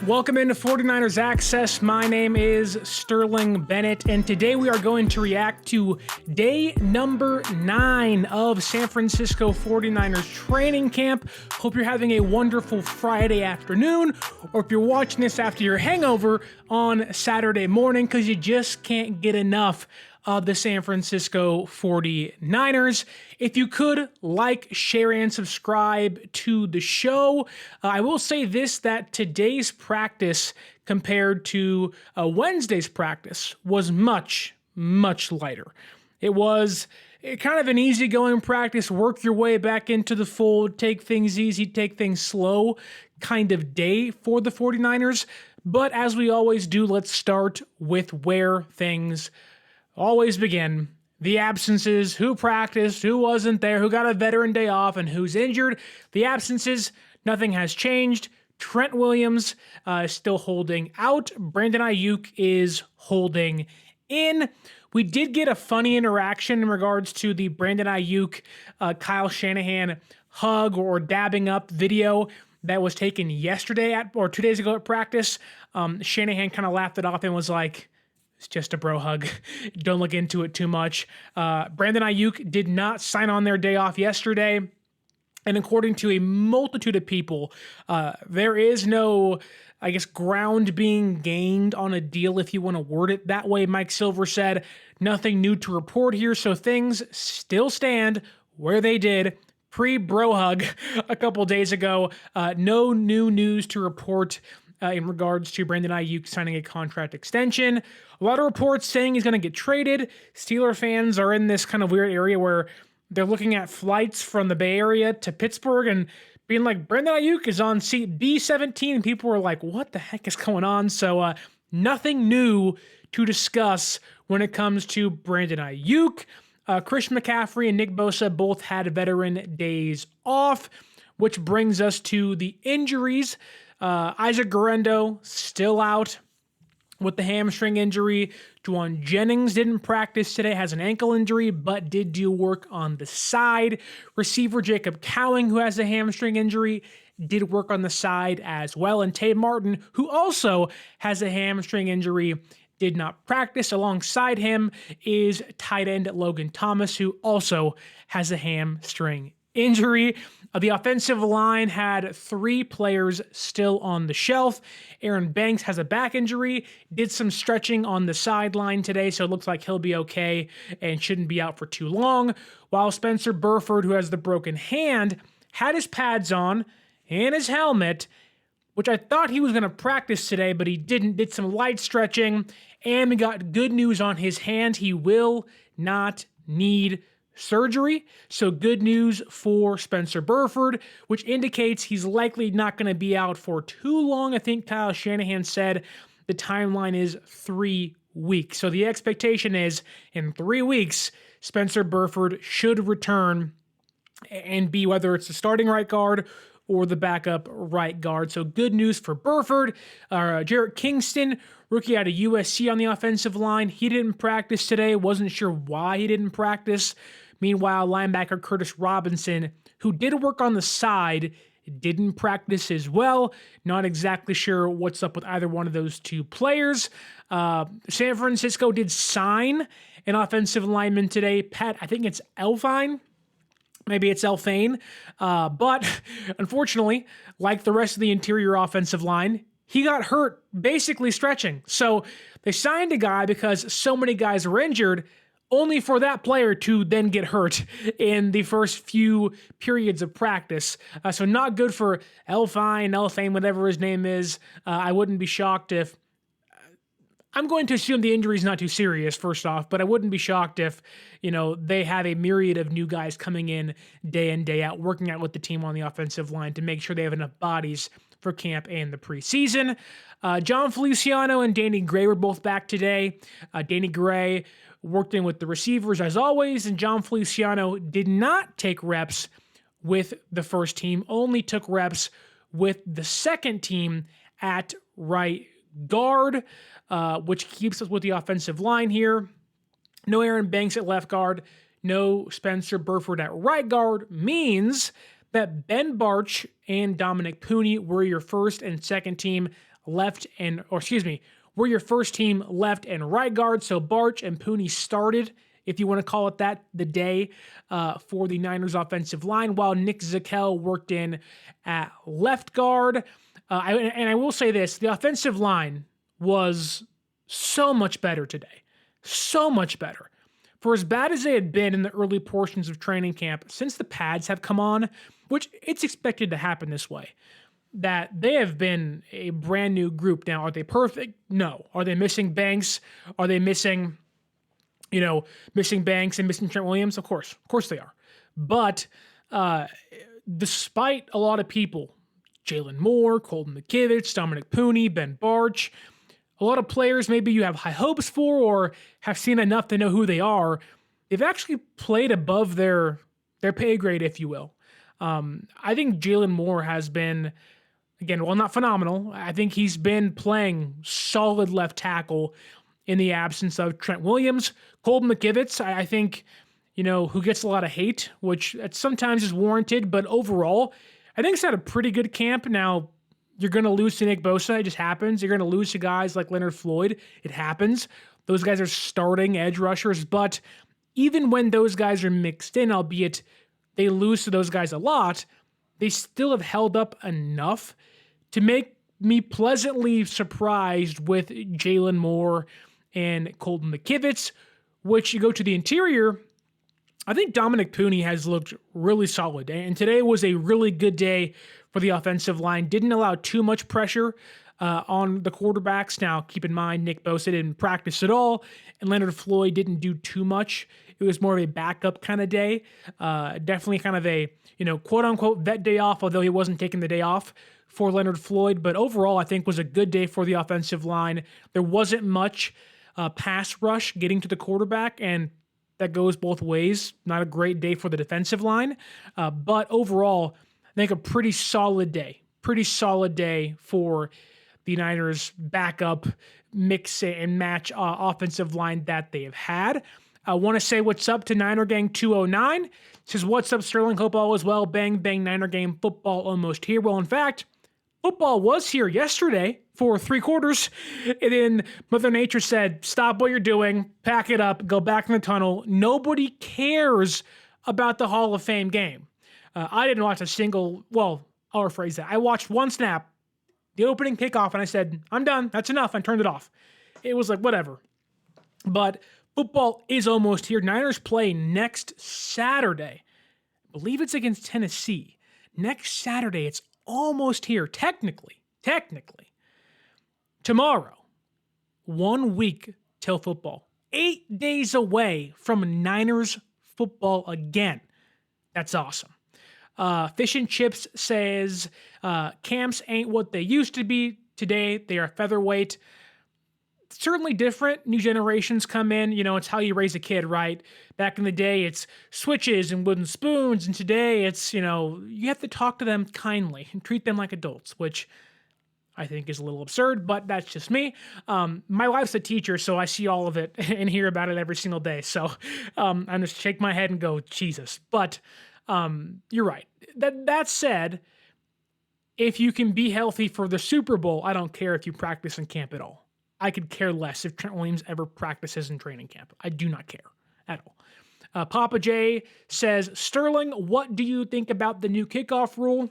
Welcome into 49ers Access. My name is Sterling Bennett, and today we are going to react to day number 9 of San Francisco 49ers training camp. Hope you're having a wonderful Friday afternoon, or if you're watching this after your hangover on Saturday morning, because you just can't get enough of the San Francisco 49ers. If you could like, share, and subscribe to the show. I will say this, that today's practice compared to Wednesday's practice was much, much lighter. It was kind of an easygoing practice, work your way back into the fold, take things easy, take things slow kind of day for the 49ers. But as we always do, let's start with where things always begin. The absences, who practiced, who wasn't there, who got a veteran day off, and who's injured. The absences, nothing has changed. Trent Williams is still holding out. Brandon Aiyuk is holding in. We did get a funny interaction in regards to the Brandon Aiyuk, Kyle Shanahan hug or dabbing up video that was taken yesterday or 2 days ago at practice. Shanahan kind of laughed it off and was like, "It's just a bro hug. Don't look into it too much." Brandon Aiyuk did not sign on their day off yesterday. And according to a multitude of people, there is no, ground being gained on a deal, if you want to word it that way. Mike Silver said, nothing new to report here, so things still stand where they did pre-bro hug a couple days ago. No new news to report in regards to Brandon Aiyuk signing a contract extension. A lot of reports saying he's going to get traded. Steeler fans are in this kind of weird area where they're looking at flights from the Bay Area to Pittsburgh and being like, Brandon Aiyuk is on seat B17, and people were like, what the heck is going on? So nothing new to discuss when it comes to Brandon Aiyuk. Chris McCaffrey and Nick Bosa both had veteran days off, which brings us to the injuries. Isaac Guerendo still out with the hamstring injury. Juwan Jennings didn't practice today, has an ankle injury, but did do work on the side. Receiver Jacob Cowing, who has a hamstring injury, did work on the side as well. And Tay Martin, who also has a hamstring injury, did not practice. Alongside him is tight end Logan Thomas, who also has a hamstring injury. The offensive line had 3 players still on the shelf. Aaron Banks has a back injury, did some stretching on the sideline today, so it looks like he'll be okay and shouldn't be out for too long. While Spencer Burford, who has the broken hand, had his pads on and his helmet, which I thought he was going to practice today, but he didn't. Did some light stretching, and we got good news on his hand. He will not need surgery. So good news for Spencer Burford, which indicates he's likely not going to be out for too long. I think Kyle Shanahan said the timeline is 3 weeks. So the expectation is in 3 weeks, Spencer Burford should return and be, whether it's the starting right guard or the backup right guard. So good news for Burford. Jarrett Kingston, rookie out of USC on the offensive line. He didn't practice today. Wasn't sure why he didn't practice. Meanwhile, linebacker Curtis Robinson, who did work on the side, didn't practice as well. Not exactly sure what's up with either one of those two players. San Francisco did sign an offensive lineman today. Pat, I think it's Elfine. Maybe it's Elfane. But unfortunately, like the rest of the interior offensive line, he got hurt basically stretching. So they signed a guy because so many guys were injured, only for that player to then get hurt in the first few periods of practice. So not good for Elfane, whatever his name is. I wouldn't be shocked if... I'm going to assume the injury is not too serious, first off, but I wouldn't be shocked if, they have a myriad of new guys coming in, day out, working out with the team on the offensive line to make sure they have enough bodies for camp and the preseason. John Feliciano and Danny Gray were both back today. Danny Gray worked in with the receivers as always, and John Feliciano did not take reps with the first team, only took reps with the second team at right guard, which keeps us with the offensive line here. No Aaron Banks at left guard, no Spencer Burford at right guard, means that Ben Bartch and Dominick Puni were your first and second team left were your first team left and right guard. So Barch and Puni started, if you want to call it that, the day for the Niners offensive line, while Nick Zakelj worked in at left guard. And I will say this, the offensive line was so much better today. So much better. For as bad as they had been in the early portions of training camp, since the pads have come on, which it's expected to happen this way, that they have been a brand new group. Now, are they perfect? No. Are they missing Banks? Are they missing Banks and missing Trent Williams? Of course they are. But despite a lot of people, Jalen Moore, Colton McKivitz, Dominick Puni, Ben Barch, a lot of players maybe you have high hopes for or have seen enough to know who they are, they've actually played above their pay grade, if you will. I think Jalen Moore has been, again, well, not phenomenal. I think he's been playing solid left tackle in the absence of Trent Williams. Colton McKivitz, I think, who gets a lot of hate, which sometimes is warranted, but overall, I think he's had a pretty good camp. Now, you're going to lose to Nick Bosa. It just happens. You're going to lose to guys like Leonard Floyd. It happens. Those guys are starting edge rushers, but even when those guys are mixed in, albeit they lose to those guys a lot, they still have held up enough to make me pleasantly surprised with Jalen Moore and Colton McKivitz, which you go to the interior, I think Dominick Puni has looked really solid, and today was a really good day for the offensive line. Didn't allow too much pressure on the quarterbacks. Now, keep in mind, Nick Bosa didn't practice at all, and Leonard Floyd didn't do too much. It was more of a backup kind of day. Definitely kind of a, quote-unquote vet day off, although he wasn't taking the day off for Leonard Floyd. But overall, I think was a good day for the offensive line. There wasn't much pass rush getting to the quarterback, and that goes both ways. Not a great day for the defensive line. But overall, I think a pretty solid day. Pretty solid day for the Niners' backup mix and match offensive line that they have had. I want to say what's up to Niner Gang 209. It says, what's up, Sterling? Hope all is well. Bang, bang, Niner Game football almost here. Well, in fact, football was here yesterday for 3 quarters. And then Mother Nature said, stop what you're doing, pack it up, go back in the tunnel. Nobody cares about the Hall of Fame game. I didn't watch a single, well, I'll rephrase that. I watched one snap, the opening kickoff, and I said, I'm done. That's enough. I turned it off. It was like, whatever. But football is almost here. Niners play next Saturday. I believe it's against Tennessee. Next Saturday, it's almost here. Technically. Tomorrow, 1 week till football. 8 days away from Niners football again. That's awesome. Fish and Chips says, camps ain't what they used to be. Today, they are featherweight. Certainly different. New generations come in. It's how you raise a kid, right? Back in the day, it's switches and wooden spoons. And today, it's, you have to talk to them kindly and treat them like adults, which I think is a little absurd, but that's just me. My wife's a teacher, so I see all of it and hear about it every single day. So I'm just shake my head and go, Jesus. But you're right. That said, if you can be healthy for the Super Bowl, I don't care if you practice in camp at all. I could care less if Trent Williams ever practices in training camp. I do not care at all. Papa J says, Sterling, what do you think about the new kickoff rule?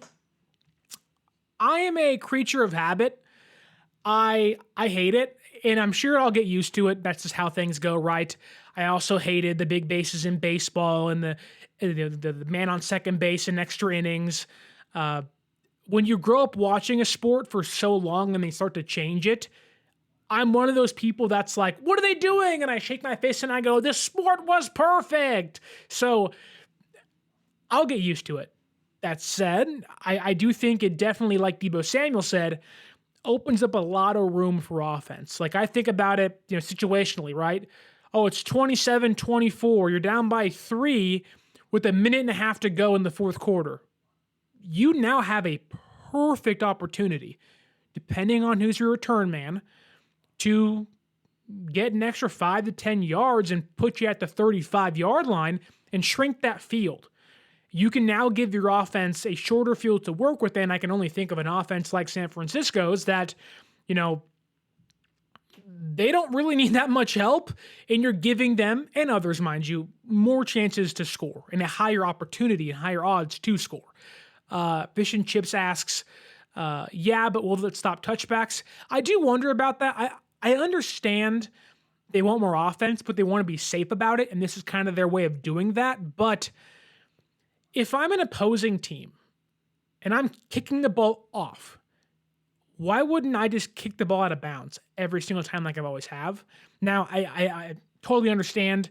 I am a creature of habit. I hate it, and I'm sure I'll get used to it. That's just how things go, right? I also hated the big bases in baseball and the man on second base in extra innings. When you grow up watching a sport for so long and they start to change it, I'm one of those people that's like, what are they doing? And I shake my fist and I go, this sport was perfect. So I'll get used to it. That said, I do think it definitely, like Deebo Samuel said, opens up a lot of room for offense. Like I think about it, situationally, right? Oh, it's 27-24. You're down by 3 with a minute and a half to go in the fourth quarter. You now have a perfect opportunity, depending on who's your return man, to get an extra 5 to 10 yards and put you at the 35-yard line and shrink that field. You can now give your offense a shorter field to work with, and I can only think of an offense like San Francisco's that you know, they don't really need that much help, and you're giving them, and others, mind you, more chances to score and a higher opportunity and higher odds to score. Fish and Chips asks, yeah, but will it stop touchbacks? I do wonder about that. I understand they want more offense, but they want to be safe about it, and this is kind of their way of doing that. But if I'm an opposing team and I'm kicking the ball off, why wouldn't I just kick the ball out of bounds every single time like I've always have? Now, I totally understand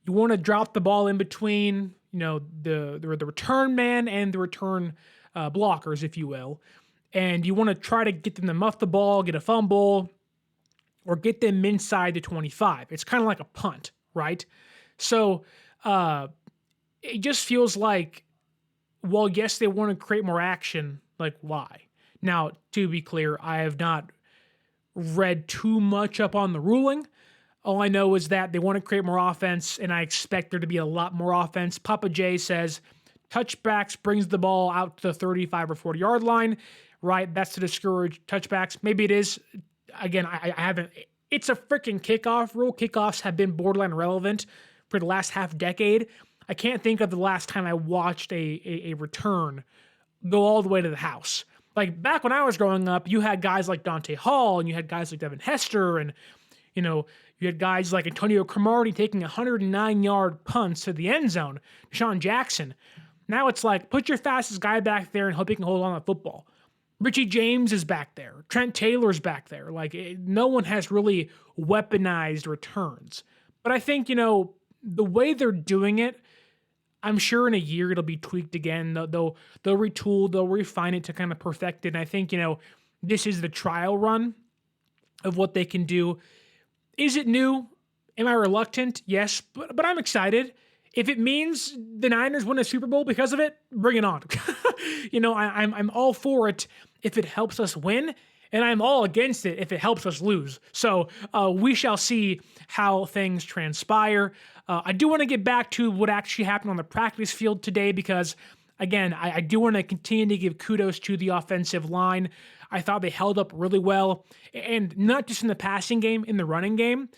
you want to drop the ball in between, the return man and the return blockers, if you will. And you want to try to get them to muff the ball, get a fumble, or get them inside the 25. It's kind of like a punt, right? So it just feels like, well, yes, they want to create more action. Like, why? Now, to be clear, I have not read too much up on the ruling. All I know is that they want to create more offense, and I expect there to be a lot more offense. Papa J says, touchbacks brings the ball out to the 35 or 40-yard line, right? That's to discourage touchbacks. Maybe it is. Again, I haven't. It's a freaking kickoff rule. Kickoffs have been borderline relevant for the last half decade. I can't think of the last time I watched a return go all the way to the house. Like back when I was growing up, you had guys like Dante Hall and you had guys like Devin Hester and, you had guys like Antonio Cromartie taking 109-yard punts to the end zone. Deshaun Jackson. Now it's like, put your fastest guy back there and hope he can hold on to the football. Richie James is back there. Trent Taylor's back there. No one has really weaponized returns. But I think, the way they're doing it, I'm sure in a year it'll be tweaked again. They'll retool, they'll refine it to kind of perfect it. And I think, this is the trial run of what they can do. Is it new? Am I reluctant? Yes, but I'm excited. If it means the Niners win a Super Bowl because of it, bring it on. I'm all for it if it helps us win, and I'm all against it if it helps us lose. So we shall see how things transpire. I do want to get back to what actually happened on the practice field today because, again, I do want to continue to give kudos to the offensive line. I thought they held up really well, and not just in the passing game, in the running game.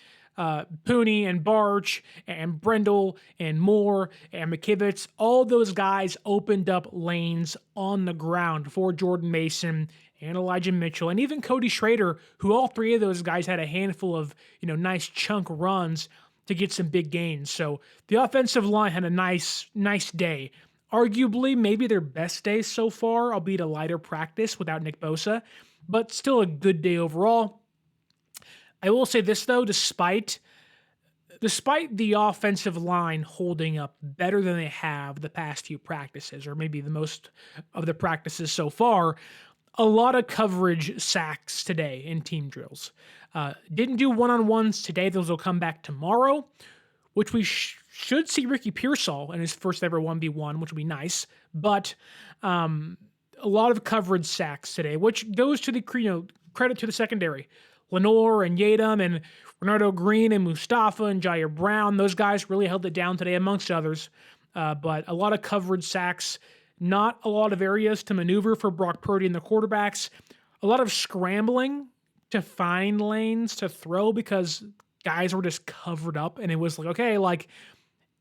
Puni and Barch and Brendel and Moore and McKivitz, all those guys opened up lanes on the ground for Jordan Mason and Elijah Mitchell and even Cody Schrader, who all three of those guys had a handful of, nice chunk runs to get some big gains. So the offensive line had a nice day. Arguably, maybe their best day so far, albeit a lighter practice without Nick Bosa, but still a good day overall. I will say this, though, despite the offensive line holding up better than they have the past few practices, or maybe the most of the practices so far, a lot of coverage sacks today in team drills. Didn't do one-on-ones today. Those will come back tomorrow, which we should see Ricky Pearsall in his first ever 1v1, which would be nice. But a lot of coverage sacks today, which goes to the credit to the secondary. Lenoir and Yadam and Renardo Green and Mustafa and Jair Brown, those guys really held it down today amongst others. But a lot of coverage sacks, not a lot of areas to maneuver for Brock Purdy and the quarterbacks. A lot of scrambling to find lanes to throw because guys were just covered up and it was like, okay,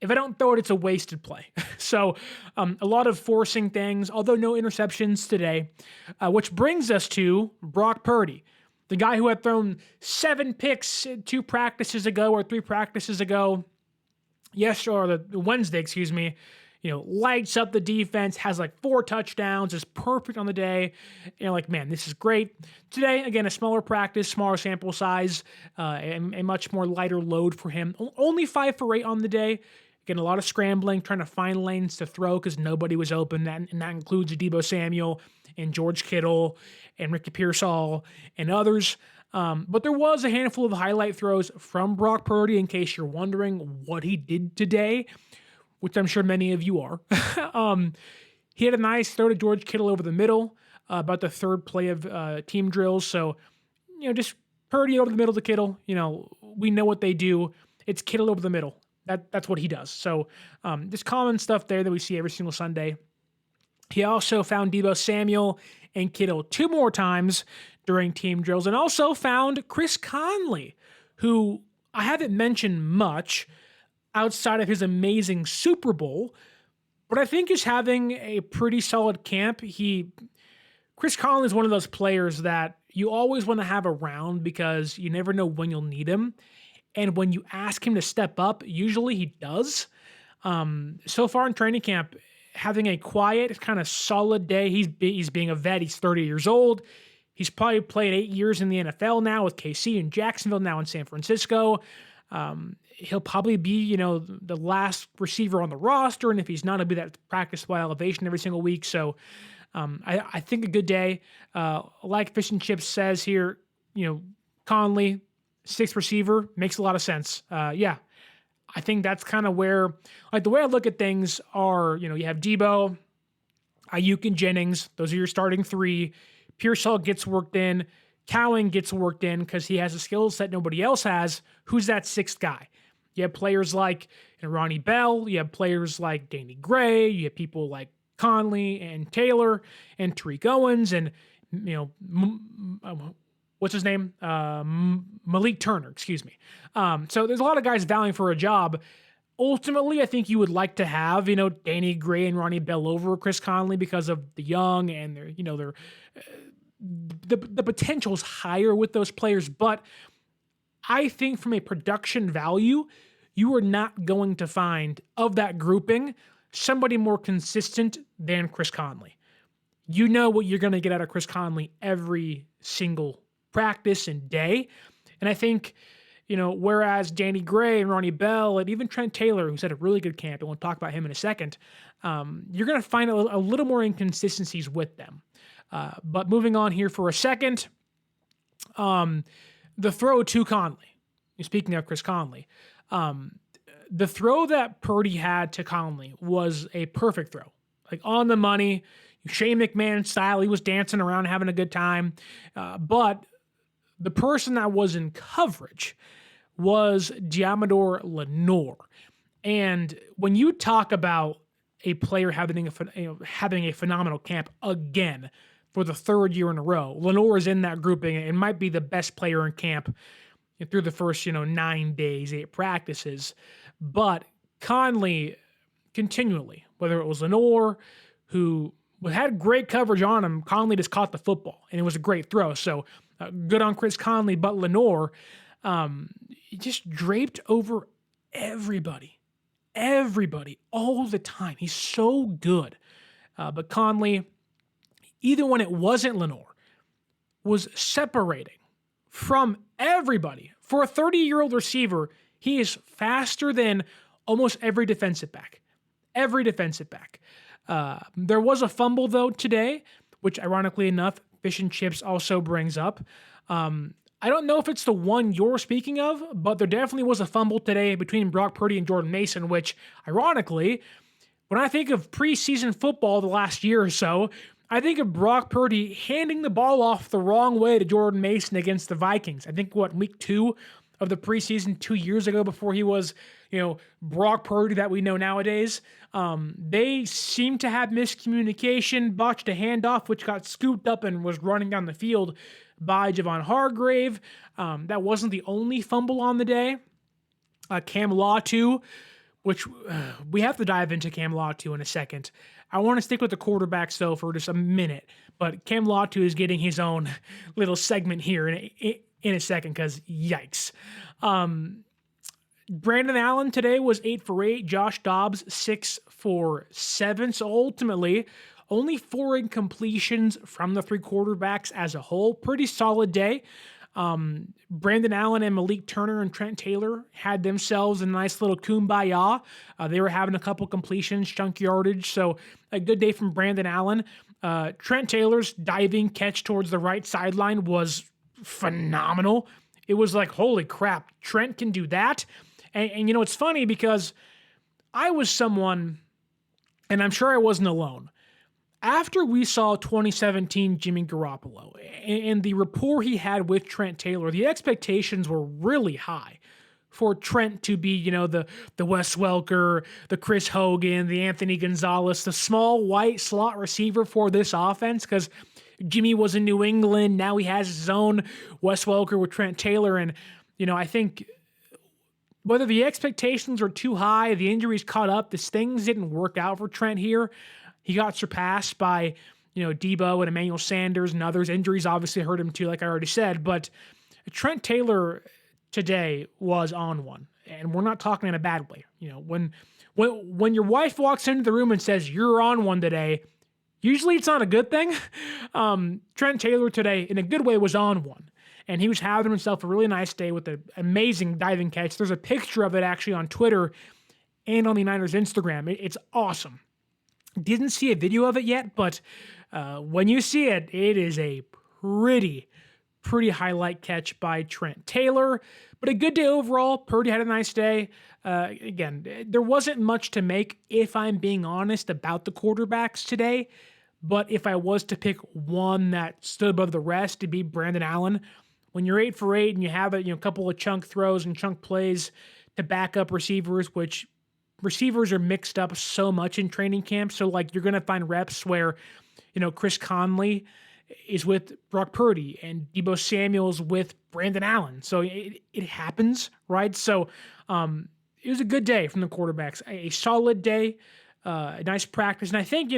if I don't throw it, it's a wasted play. So a lot of forcing things, although no interceptions today, which brings us to Brock Purdy. The guy who had thrown 7 picks 2 practices ago or 3 practices ago, Wednesday, lights up the defense, has 4 touchdowns, is perfect on the day. Man, this is great. Today, again, a smaller practice, smaller sample size, and a much more lighter load for him. Only 5 for 8 on the day. Again, a lot of scrambling, trying to find lanes to throw because nobody was open, and that includes Deebo Samuel and George Kittle and Ricky Pearsall and others. But there was a handful of highlight throws from Brock Purdy, in case you're wondering what he did today, which I'm sure many of you are. He had a nice throw to George Kittle over the middle, about the 3rd play of team drills. So, just Purdy over the middle to Kittle. We know what they do. It's Kittle over the middle. That's what he does. So just common stuff there that we see every single Sunday. He also found Deebo Samuel and Kittle 2 more times during team drills, and also found Chris Conley, who I haven't mentioned much outside of his amazing Super Bowl, but I think is having a pretty solid camp. Chris Conley is one of those players that you always want to have around because you never know when you'll need him. And when you ask him to step up, usually he does. So far in training camp, having a quiet, kind of solid day. He's being a vet. He's 30 years old. He's probably played 8 years in the NFL now with KC and Jacksonville, now in San Francisco. He'll probably be, the last receiver on the roster, and if he's not, he'll be that practice squad elevation every single week. So I think a good day. Like Fish and Chips says here, Conley, 6th receiver, makes a lot of sense. Yeah, I think that's kind of where, the way I look at things are, you have Deebo, Aiyuk, and Jennings. Those are your starting 3. Pearsall gets worked in. Cowan gets worked in because he has a skill set nobody else has. Who's that 6th guy? You have players like Ronnie Bell. You have players like Danny Gray. You have people like Conley and Taylor and Tariq Owens and, what's his name? Malik Turner, excuse me. So there's a lot of guys vying for a job. Ultimately, I think you would like to have, Danny Gray and Ronnie Bell over Chris Conley because of the young and their the potential's higher with those players. But I think from a production value, you are not going to find of that grouping somebody more consistent than Chris Conley. You know what you're going to get out of Chris Conley every single practice and day. And I think, whereas Danny Gray and Ronnie Bell and even Trent Taylor, who's had a really good camp, and we'll talk about him in a second, you're going to find a little more inconsistencies with them. But moving on here for a second, the throw to Conley. Speaking of Chris Conley, the throw that Purdy had to Conley was a perfect throw, like on the money, Shane McMahon style. He was dancing around, having a good time. But the person that was in coverage was Deommodore Lenoir. And when you talk about a player having a phenomenal camp again for the 3rd year in a row, Lenoir is in that grouping and might be the best player in camp through the first, 9 days, 8 practices. But Conley continually, whether it was Lenoir, who had great coverage on him, Conley just caught the football, and it was a great throw. So good on Chris Conley, but Lenoir he just draped over everybody all the time. He's so good. But Conley, even when it wasn't Lenoir, was separating from everybody. For a 30-year-old receiver, he is faster than almost every defensive back. There was a fumble, though, today, which ironically enough, Fish and Chips also brings up. I don't know if it's the one you're speaking of, but there definitely was a fumble today between Brock Purdy and Jordan Mason, which, ironically, when I think of preseason football the last year or so, I think of Brock Purdy handing the ball off the wrong way to Jordan Mason against the Vikings. I think, week 2 of the preseason 2 years ago before he was, Brock Purdy that we know nowadays. They seemed to have miscommunication, botched a handoff, which got scooped up and was running down the field by Javon Hargrave. That wasn't the only fumble on the day. Cam Latu, which we have to dive into Cam Latu in a second. I want to stick with the quarterbacks, though, for just a minute. But Cam Latu is getting his own little segment here in a second because yikes. Brandon Allen today was 8 for 8. Josh Dobbs 6 for 7. So ultimately, only 4 incompletions from the 3 quarterbacks as a whole. Pretty solid day. Brandon Allen and Malik Turner and Trent Taylor had themselves a nice little kumbaya. They were having a couple completions, chunk yardage. So a good day from Brandon Allen. Trent Taylor's diving catch towards the right sideline was phenomenal. It was like, holy crap, Trent can do that. And it's funny because I was someone, and I'm sure I wasn't alone, after we saw 2017 Jimmy Garoppolo and the rapport he had with Trent Taylor, the expectations were really high for Trent to be, the Wes Welker, the Chris Hogan, the Anthony Gonzalez, the small white slot receiver for this offense, because Jimmy was in New England. Now he has his own Wes Welker with Trent Taylor. And, I think whether the expectations were too high, the injuries caught up, things didn't work out for Trent here. He got surpassed by, Deebo and Emmanuel Sanders and others. Injuries obviously hurt him too, like I already said. But Trent Taylor today was on one. And we're not talking in a bad way. When your wife walks into the room and says, "You're on one today," usually it's not a good thing. Trent Taylor today, in a good way, was on one. And he was having himself a really nice day with an amazing diving catch. There's a picture of it actually on Twitter and on the Niners Instagram. It's awesome. Didn't see a video of it yet, but when you see it, it is a pretty highlight catch by Trent Taylor. But a good day overall. Purdy had a nice day. Again, there wasn't much to make, if I'm being honest, about the quarterbacks today. But if I was to pick one that stood above the rest, it'd be Brandon Allen. When you're 8 for 8 and you have a couple of chunk throws and chunk plays to back up receivers, which receivers are mixed up so much in training camp. So you're going to find reps where, Chris Conley is with Brock Purdy and Deebo Samuel's with Brandon Allen. So it happens, right? So it was a good day from the quarterbacks, a solid day, a nice practice. And I think,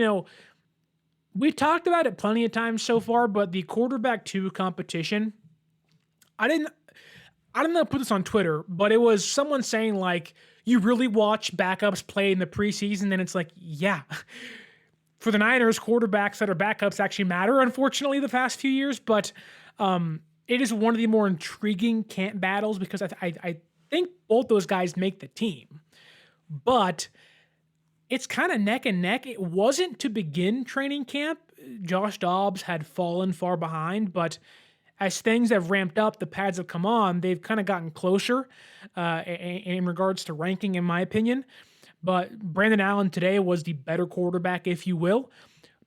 we talked about it plenty of times so far, but the quarterback 2 competition, I don't know if I put this on Twitter, but it was someone saying you really watch backups play in the preseason, and it's yeah. For the Niners, quarterbacks that are backups actually matter, unfortunately, the past few years, but it is one of the more intriguing camp battles because I think both those guys make the team. But it's kind of neck and neck. It wasn't to begin training camp. Josh Dobbs had fallen far behind, but as things have ramped up, the pads have come on, they've kind of gotten closer in regards to ranking, in my opinion. But Brandon Allen today was the better quarterback, if you will.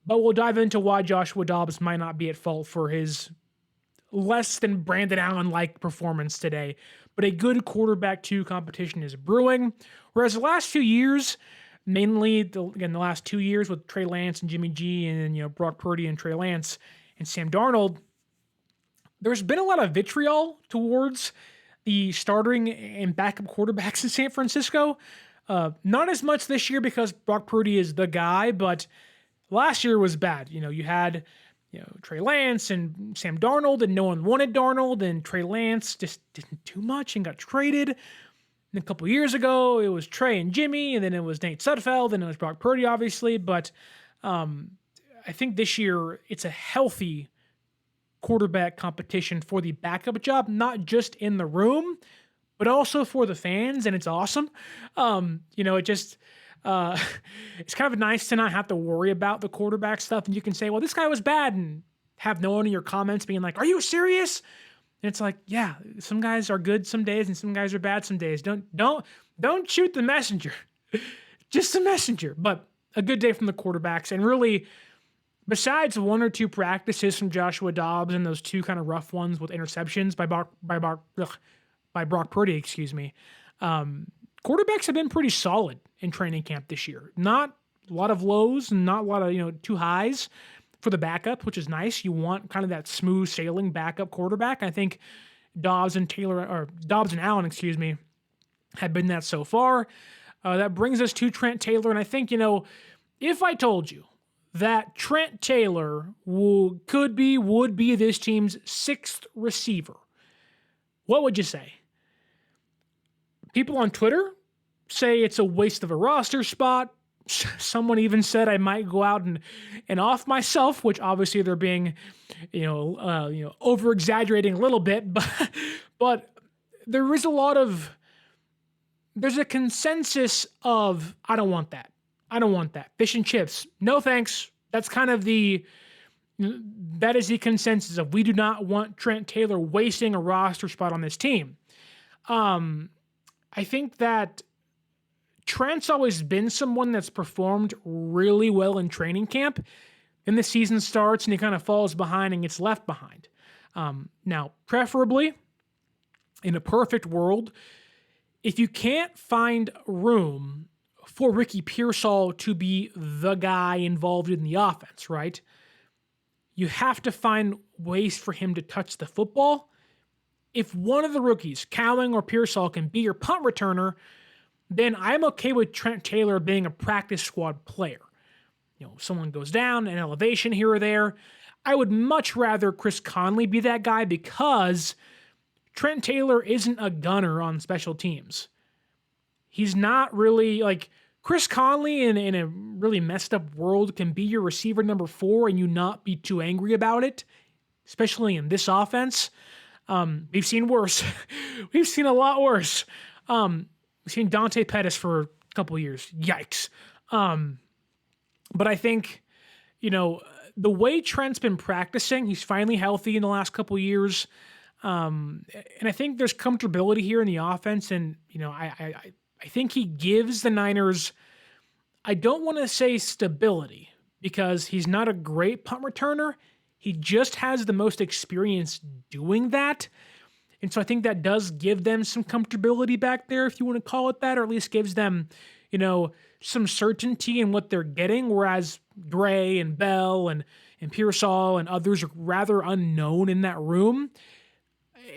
But we'll dive into why Joshua Dobbs might not be at fault for his less than Brandon Allen-like performance today. But a good quarterback 2 competition is brewing. Whereas the last few years, mainly the last 2 years with Trey Lance and Jimmy G and Brock Purdy and Trey Lance and Sam Darnold, there's been a lot of vitriol towards the starting and backup quarterbacks in San Francisco. Not as much this year because Brock Purdy is the guy, but last year was bad. You had Trey Lance and Sam Darnold, and no one wanted Darnold, and Trey Lance just didn't do much and got traded. And a couple years ago, it was Trey and Jimmy, and then it was Nate Sudfeld, and it was Brock Purdy, obviously. But I think this year it's a healthy quarterback competition for the backup job, not just in the room, but also for the fans, and it's awesome. It just it's kind of nice to not have to worry about the quarterback stuff, and you can say, "Well, this guy was bad," and have no one in your comments being like, "Are you serious?" And it's yeah, some guys are good some days, and some guys are bad some days. Don't shoot the messenger, just the messenger. But a good day from the quarterbacks, and really, besides 1 or 2 practices from Joshua Dobbs and those 2 kind of rough ones with interceptions by Brock Purdy, quarterbacks have been pretty solid in training camp this year. Not a lot of lows and not a lot of too highs for the backup, which is nice. You want kind of that smooth sailing backup quarterback. I think Dobbs and Allen, have been that so far. That brings us to Trent Taylor, and I think if I told you that Trent Taylor would be this team's 6th receiver, what would you say? People on Twitter say it's a waste of a roster spot. Someone even said I might go out and off myself, which obviously they're being, over exaggerating a little bit, but there's a consensus of I don't want that. Fish and chips, no thanks. That's kind of that is the consensus of we do not want Trent Taylor wasting a roster spot on this team. I think that Trent's always been someone that's performed really well in training camp. Then the season starts and he kind of falls behind and gets left behind. Now, preferably, in a perfect world, if you can't find room for Ricky Pearsall to be the guy involved in the offense, right? you have to find ways for him to touch the football. If one of the rookies, Cowing or Pearsall, can be your punt returner, then I'm okay with Trent Taylor being a practice squad player. Someone goes down, an elevation here or there. I would much rather Chris Conley be that guy because Trent Taylor isn't a gunner on special teams. He's not really like Chris Conley in a really messed up world can be your receiver number 4 and you not be too angry about it, especially in this offense. We've seen worse. We've seen a lot worse. We've seen Dante Pettis for a couple of years. Yikes. But I think, the way Trent's been practicing, he's finally healthy in the last couple of years. And I think there's comfortability here in the offense. And, I think he gives the Niners, I don't want to say stability because he's not a great punt returner. He just has the most experience doing that. And so I think that does give them some comfortability back there, if you want to call it that, or at least gives them, some certainty in what they're getting. Whereas Gray and Bell and Pearsall and others are rather unknown in that room.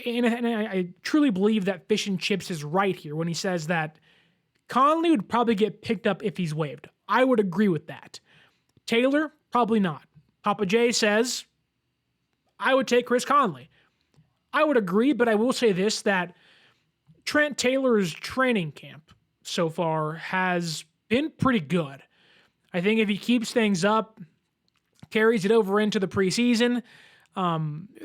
And I truly believe that Fish and Chips is right here when he says that Conley would probably get picked up if he's waived. I would agree with that. Taylor, probably not. Papa J says, I would take Chris Conley. I would agree, but I will say this, that Trent Taylor's training camp so far has been pretty good. I think if he keeps things up, carries it over into the preseason,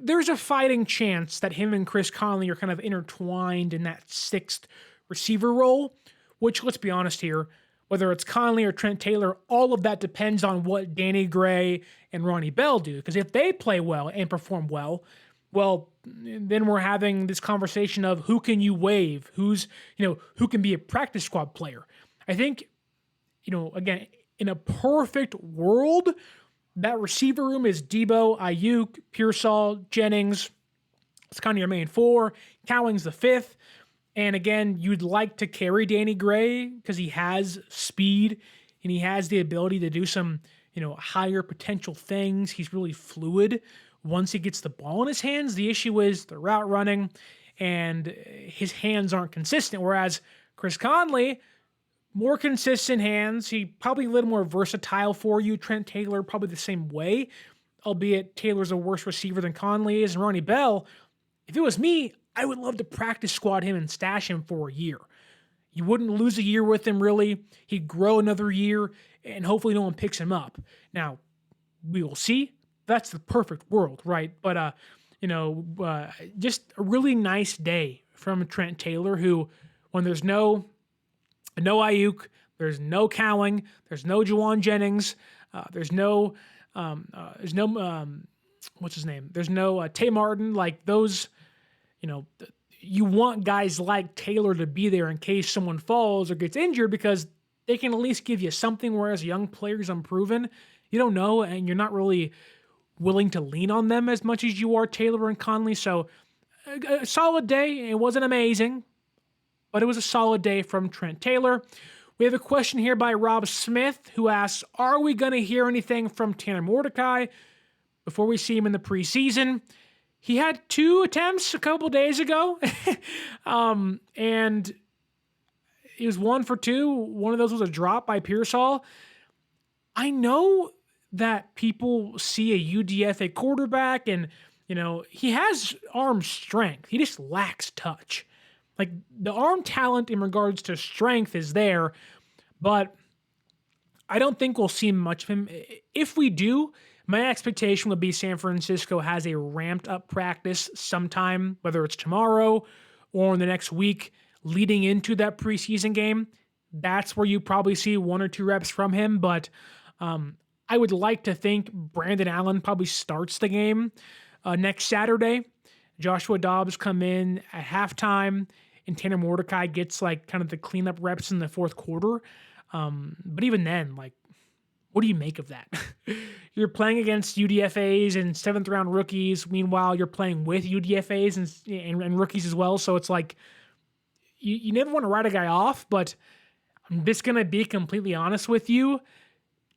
there's a fighting chance that him and Chris Conley are kind of intertwined in that 6th receiver role, which, let's be honest here, whether it's Conley or Trent Taylor, all of that depends on what Danny Gray and Ronnie Bell do. Because if they play well and perform well, then we're having this conversation of who can you waive, who can be a practice squad player. I think, again, in a perfect world, that receiver room is Deebo, Aiyuk, Pearsall, Jennings. It's kind of your main 4. Cowing's the 5th. And again, you'd like to carry Danny Gray because he has speed and he has the ability to do some, higher potential things. He's really fluid once he gets the ball in his hands. The issue is the route running and his hands aren't consistent. Whereas Chris Conley, more consistent hands. He probably a little more versatile for you. Trent Taylor, probably the same way, albeit Taylor's a worse receiver than Conley is. And Ronnie Bell, if it was me, I would love to practice squad him and stash him for a year. You wouldn't lose a year with him, really. He'd grow another year, and hopefully no one picks him up. Now, we will see. That's the perfect world, right? But, just a really nice day from Trent Taylor, who, when there's no Aiyuk, there's no Cowing, there's no Juwan Jennings, there's no what's his name? There's no Tay Martin, like those. You want guys like Taylor to be there in case someone falls or gets injured because they can at least give you something, whereas young players unproven, you don't know, and you're not really willing to lean on them as much as you are Taylor and Conley. So a solid day. It wasn't amazing, but it was a solid day from Trent Taylor. We have a question here by Rob Smith who asks, are we going to hear anything from Tanner Mordecai before we see him in the preseason? He had 2 attempts a couple days ago, and he was 1 for 2. One of those was a drop by Pearsall. I know that people see a UDFA quarterback, and he has arm strength. He just lacks touch. Like, the arm talent in regards to strength is there, but I don't think we'll see much of him. If we do, my expectation would be San Francisco has a ramped up practice sometime, whether it's tomorrow or in the next week leading into that preseason game. That's where you probably see 1 or 2 reps from him. But I would like to think Brandon Allen probably starts the game next Saturday. Joshua Dobbs come in at halftime and Tanner Mordecai gets like kind of the cleanup reps in the 4th quarter. But even then, like, what do you make of that? You're playing against UDFAs and 7th round rookies. Meanwhile, you're playing with UDFAs and rookies as well. So it's like, you never want to write a guy off, but I'm just going to be completely honest with you.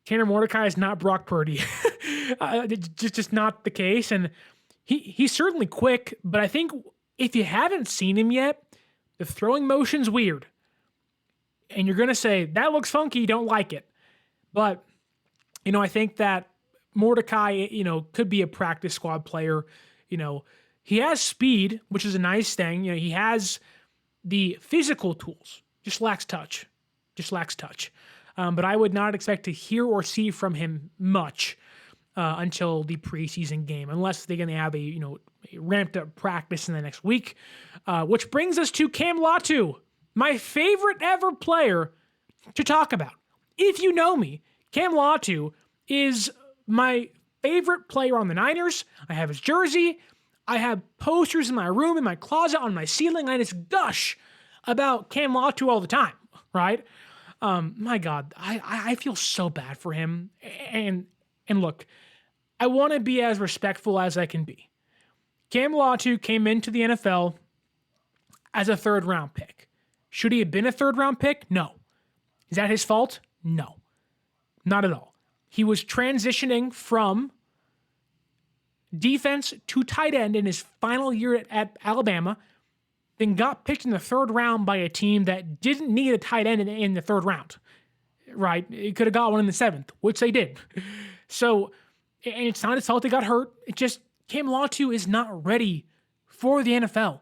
Tanner Mordecai is not Brock Purdy. Just not the case. And he's certainly quick, but I think if you haven't seen him yet, the throwing motion's weird. And you're going to say, that looks funky, you don't like it. But, I think that Mordecai, could be a practice squad player. He has speed, which is a nice thing. He has the physical tools, just lacks touch. But I would not expect to hear or see from him much until the preseason game, unless they're going to have a ramped up practice in the next week. Which brings us to Cam Latu, my favorite ever player to talk about. If you know me, Cam Latu is my favorite player on the Niners. I have his jersey. I have posters in my room, in my closet, on my ceiling. I just gush about Cam Latu all the time, right? My God, I feel so bad for him. And look, I want to be as respectful as I can be. Cam Latu came into the NFL as a third-round pick. Should he have been a third-round pick? No. Is that his fault? No. Not at all. He was transitioning from defense to tight end in his final year at Alabama, then got picked in the third round by a team that didn't need a tight end in the third round, right? It could have got one in the seventh, which they did. So, and it's not his fault they got hurt. It just, Cam Latu is not ready for the NFL.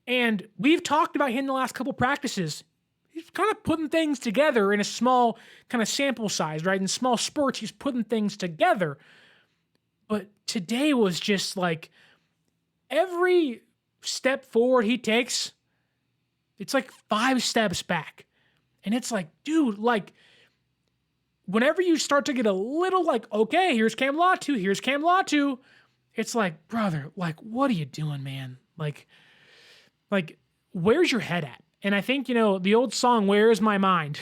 And we've talked about him in the last couple practices. He's kind of putting things together in a small kind of sample size, right? In small spurts, he's putting things together. But today was just like every step forward he takes, it's like 5 steps back. And it's like, dude, like whenever you start to get a little like, okay, here's Cam Latu, it's like, brother, like, what are you doing, man? Like, where's your head at? And I think, the old song, Where Is My Mind?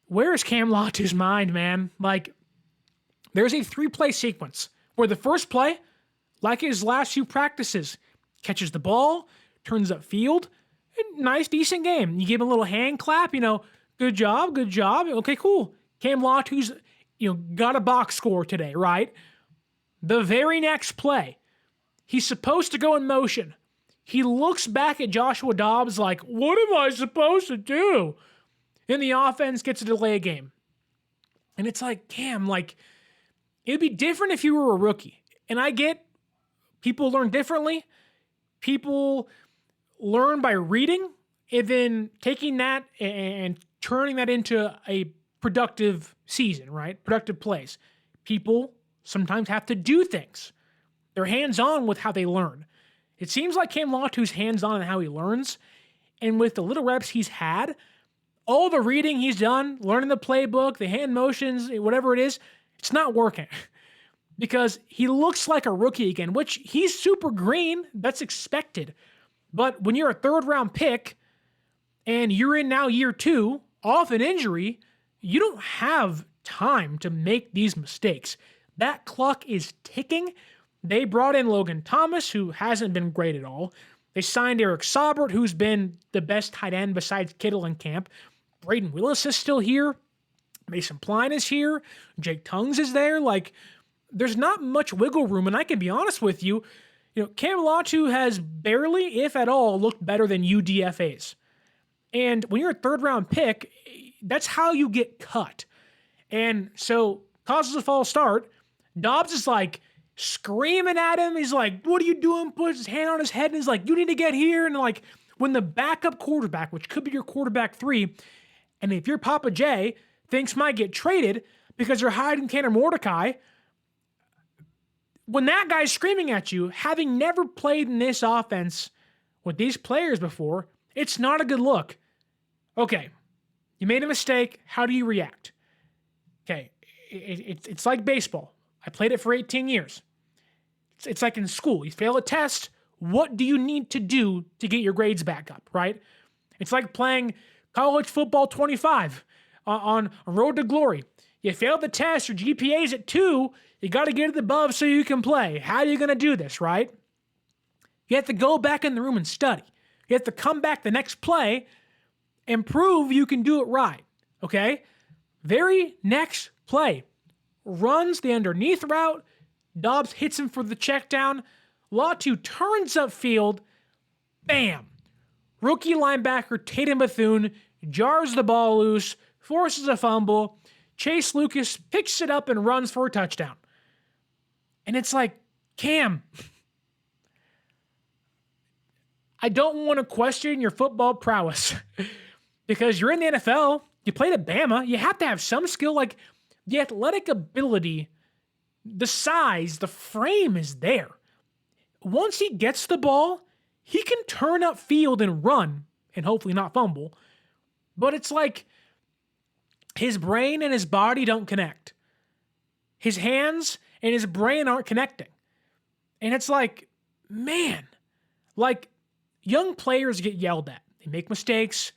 Where is Cam Latu's mind, man? Like, there's a 3-play sequence where the first play, like his last few practices, catches the ball, turns up field, nice, decent game. You give him a little hand clap, good job. Okay, cool. Cam Latu's, got a box score today, right? The very next play, he's supposed to go in motion. He looks back at Joshua Dobbs like, what am I supposed to do? And the offense gets a delay a game. And it's like, Cam, like, it'd be different if you were a rookie. And I get people learn differently. People learn by reading and then taking that and turning that into a productive season, right? Productive plays. People sometimes have to do things. They're hands-on with how they learn. It seems like Cam Latu's hands-on in how he learns. And with the little reps he's had, all the reading he's done, learning the playbook, the hand motions, whatever it is, it's not working. Because he looks like a rookie again, which he's super green. That's expected. But when you're a third-round pick and you're in now year 2, off an injury, you don't have time to make these mistakes. That clock is ticking. They brought in Logan Thomas, who hasn't been great at all. They signed Eric Saubert, who's been the best tight end besides Kittle in camp. Braden Willis is still here. Mason Pline is here. Jake Tungs is there. Like, there's not much wiggle room, and I can be honest with you, Cam Latu has barely, if at all, looked better than UDFAs. And when you're a third-round pick, that's how you get cut. And so, causes a false start. Dobbs is like screaming at him. He's like, what are you doing? Puts his hand on his head, and he's like, you need to get here. And like, when the backup quarterback, which could be your quarterback 3, and if you're Papa J, thinks might get traded because they're hiding Tanner Mordecai, when that guy's screaming at you, having never played in this offense with these players before, it's not a good look. Okay, you made a mistake. How do you react? Okay, it's like baseball. I played it for 18 years. It's like in school. You fail a test. What do you need to do to get your grades back up, right? It's like playing college football 25 on Road to Glory. You failed the test, your GPA's at 2, you got to get it above so you can play. How are you going to do this, right? You have to go back in the room and study. You have to come back the next play and prove you can do it right, okay? Very next play. Runs the underneath route, Dobbs hits him for the check down. Latu turns upfield. Bam. Rookie linebacker Tatum Bethune jars the ball loose, forces a fumble. Chase Lucas picks it up and runs for a touchdown. And it's like, Cam, I don't want to question your football prowess because you're in the NFL. You played at Bama. You have to have some skill, like the athletic ability, the size, the frame is there. Once he gets the ball, he can turn upfield and run and hopefully not fumble. But it's like his brain and his body don't connect. His hands and his brain aren't connecting. And it's like, man, like young players get yelled at. They make mistakes.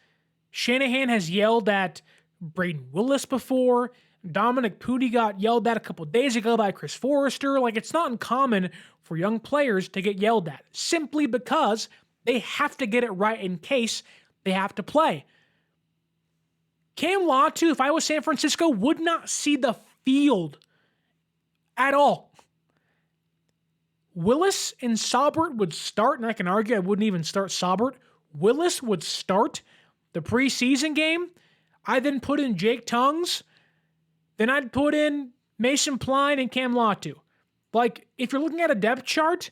Shanahan has yelled at Brayden Willis before. Dominick Puni got yelled at a couple days ago by Chris Forrester. Like, it's not uncommon for young players to get yelled at simply because they have to get it right in case they have to play. Cam Latu, if I was San Francisco, would not see the field at all. Willis and Saubert would start, and I can argue I wouldn't even start Saubert. Willis would start the preseason game. I then put in Jake Tongues. Then I'd put in Mason Pline and Cam Latu. Like, if you're looking at a depth chart,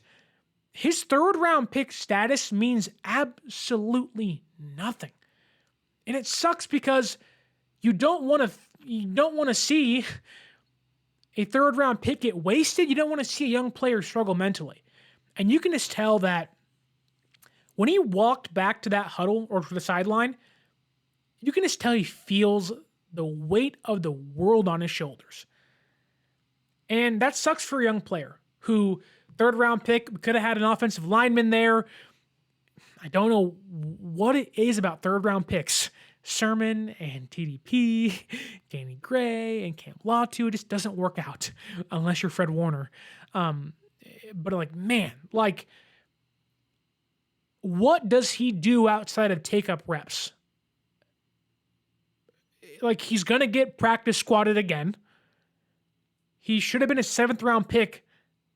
his third-round pick status means absolutely nothing. And it sucks because you don't want to see a third-round pick get wasted. You don't want to see a young player struggle mentally. And you can just tell that when he walked back to that huddle or to the sideline, you can just tell he feels the weight of the world on his shoulders. And that sucks for a young player who, third-round pick, could have had an offensive lineman there. I don't know what it is about third-round picks. Sermon and TDP, Danny Gray and Cam Latu, it just doesn't work out unless you're Fred Warner. But like, man, like, what does he do outside of take up reps? Like, he's going to get practice squatted again. He should have been a 7th-round pick